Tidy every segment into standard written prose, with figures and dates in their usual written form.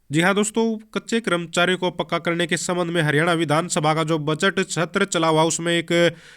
जी हाँ दोस्तों, कच्चे कर्मचारियों को पक्का करने के संबंध में हरियाणा विधानसभा का जो बजट सत्र चला हुआ उसमें एक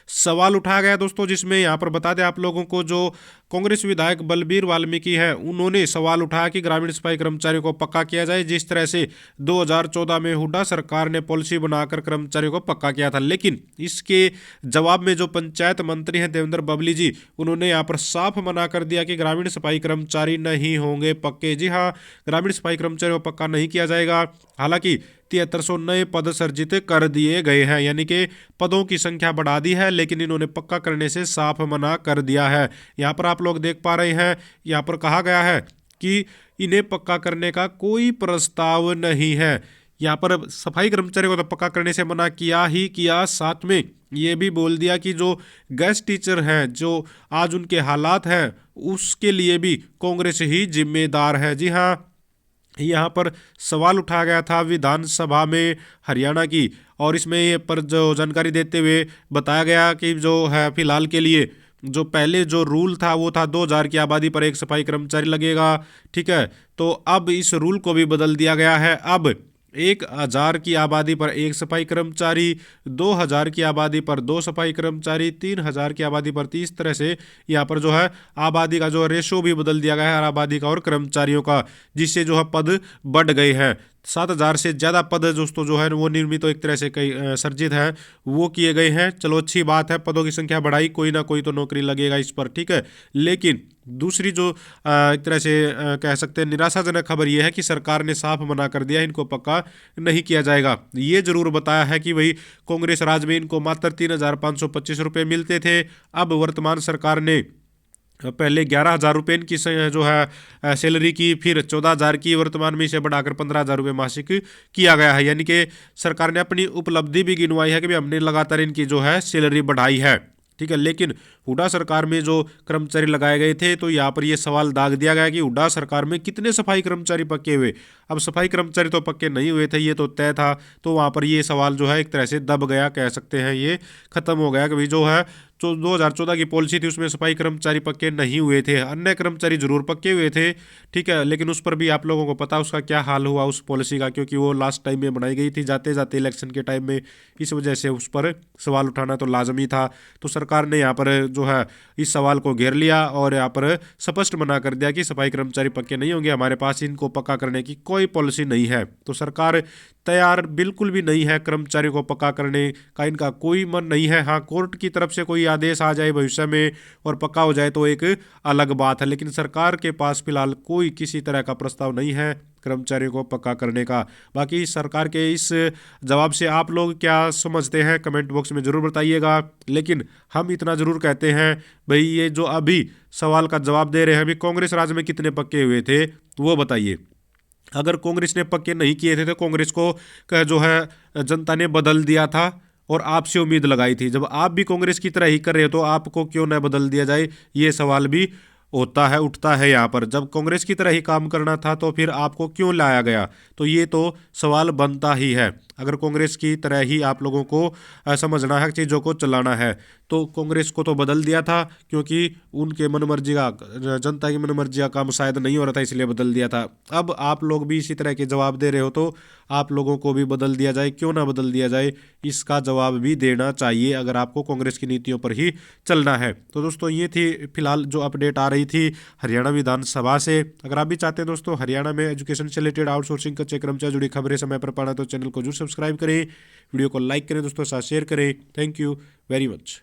सवाल उठाया गया दोस्तों, जिसमें यहाँ पर बता दें आप लोगों को, जो कांग्रेस विधायक बलबीर वाल्मीकि है उन्होंने सवाल उठाया कि ग्रामीण सफाई कर्मचारियों को पक्का किया जाए, जिस तरह से 2014 में हुड्डा सरकार ने पॉलिसी बनाकर कर्मचारियों को पक्का किया था। लेकिन इसके जवाब में जो पंचायत मंत्री हैं देवेंद्र बबली जी, उन्होंने यहाँ पर साफ मना कर दिया कि ग्रामीण सफाई कर्मचारी नहीं होंगे पक्के। जी हाँ, ग्रामीण सफाई कर्मचारियों को पक्का नहीं किया जाएगा। हालांकि 7300 नए पद सर्जित कर दिए गए हैं, यानी कि पदों की संख्या बढ़ा दी है, लेकिन इन्होंने पक्का करने से साफ मना कर दिया है। यहाँ पर आप लोग देख पा रहे हैं, यहाँ पर कहा गया है कि इन्हें पक्का करने का कोई प्रस्ताव नहीं है। यहाँ पर सफाई कर्मचारियों को तो पक्का करने से मना किया ही किया, साथ में ये भी बोल दिया कि जो गेस्ट टीचर हैं, जो आज उनके हालात हैं, उसके लिए भी कांग्रेस ही जिम्मेदार है। जी हाँ, यहाँ पर सवाल उठाया गया था विधानसभा में हरियाणा की, और इसमें ये पर जो जानकारी देते हुए बताया गया कि जो है फिलहाल के लिए जो पहले जो रूल था वो था 2000 की आबादी पर एक सफाई कर्मचारी लगेगा। ठीक है, तो अब इस रूल को भी बदल दिया गया है। अब 1000 की आबादी पर एक सफाई कर्मचारी, 2000 की आबादी पर दो सफाई कर्मचारी, 3000 की आबादी पर 30, तरह से यहाँ पर जो है आबादी का जो रेशो भी बदल दिया गया है, आबादी का और कर्मचारियों का, जिससे जो है पद बढ़ गए हैं। 7000 से ज़्यादा पद दोस्तों जो है वो निर्मित तो एक तरह से कई सर्जित है, वो किए गए हैं। चलो अच्छी बात है, पदों की संख्या बढ़ाई, कोई ना कोई तो नौकरी लगेगा इस पर। ठीक है, लेकिन दूसरी जो एक तरह से कह सकते हैं निराशाजनक खबर यह है कि सरकार ने साफ मना कर दिया, इनको पक्का नहीं किया जाएगा। ये जरूर बताया है कि भाई कांग्रेस राज में इनको मात्र 3525 रुपये मिलते थे। अब वर्तमान सरकार ने पहले 11,000 रुपये इनकी जो है सैलरी की, फिर 14,000 की, वर्तमान में इसे बढ़ाकर 15,000 रुपये मासिक किया गया है। यानी कि सरकार ने अपनी उपलब्धि भी गिनवाई है कि भाई हमने लगातार इनकी जो है सैलरी बढ़ाई है। ठीक है, लेकिन हुड्डा सरकार में जो कर्मचारी लगाए गए थे, तो यहाँ पर ये सवाल दाग दिया गया कि हुड्डा सरकार में कितने सफाई कर्मचारी पक्के हुए। अब सफाई कर्मचारी तो पक्के नहीं हुए थे, ये तो तय था। तो वहाँ पर ये सवाल जो है एक तरह से दब गया, कह सकते हैं ये खत्म हो गया कि भाई जो है जो 2014 की पॉलिसी थी उसमें सफाई कर्मचारी पक्के नहीं हुए थे, अन्य कर्मचारी जरूर पक्के हुए थे। ठीक है, लेकिन उस पर भी आप लोगों को पता उसका क्या हाल हुआ उस पॉलिसी का, क्योंकि वो लास्ट टाइम में बनाई गई थी जाते जाते इलेक्शन के टाइम में, इस वजह से उस पर सवाल उठाना तो लाजमी था। तो सरकार ने यहाँ पर जो है इस सवाल को घेर लिया और यहाँ पर स्पष्ट मना कर दिया कि सफाई कर्मचारी पक्के नहीं होंगे, हमारे पास इनको पक्का करने की कोई पॉलिसी नहीं है। तो सरकार तैयार बिल्कुल भी नहीं है कर्मचारियों को पक्का करने का, इनका कोई मन नहीं है। हाँ, कोर्ट की तरफ से कोई आदेश आ जाए भविष्य में और पक्का हो जाए तो एक अलग बात है, लेकिन सरकार के पास फिलहाल कोई किसी तरह का प्रस्ताव नहीं है कर्मचारियों को पक्का करने का। बाकी सरकार के इस जवाब से आप लोग क्या समझते हैं कमेंट बॉक्स में ज़रूर बताइएगा। लेकिन हम इतना ज़रूर कहते हैं भाई, ये जो अभी सवाल का जवाब दे रहे हैं, अभी कांग्रेस राज में कितने पक्के हुए थे वो बताइए। अगर कांग्रेस ने पक्के नहीं किए थे तो कांग्रेस को जो है जनता ने बदल दिया था और आपसे उम्मीद लगाई थी। जब आप भी कांग्रेस की तरह ही कर रहे हो तो आपको क्यों न बदल दिया जाए, ये सवाल भी होता है, उठता है यहाँ पर। जब कांग्रेस की तरह ही काम करना था तो फिर आपको क्यों लाया गया, तो ये तो सवाल बनता ही है। अगर कांग्रेस की तरह ही आप लोगों को समझना है, चीज़ों को चलाना है, तो कांग्रेस को तो बदल दिया था, क्योंकि उनके मनमर्जी का, जनता की मनमर्जी का काम शायद नहीं हो रहा था, इसलिए बदल दिया था। अब आप लोग भी इसी तरह के जवाब दे रहे हो तो आप लोगों को भी बदल दिया जाए, क्यों ना बदल दिया जाए, इसका जवाब भी देना चाहिए अगर आपको कांग्रेस की नीतियों पर ही चलना है। तो दोस्तों ये थी फिलहाल जो अपडेट आ रही थी हरियाणा विधानसभा से। अगर आप भी चाहते हैं दोस्तों हरियाणा में एजुकेशन से रिलेटेड आउटसोर्सिंग कच्चे कर्मचारी जुड़ी खबरें समय पर पाना, तो चैनल को जरूर सब्सक्राइब करें, वीडियो को लाइक करें, दोस्तों साथ शेयर करें। Thank you very much.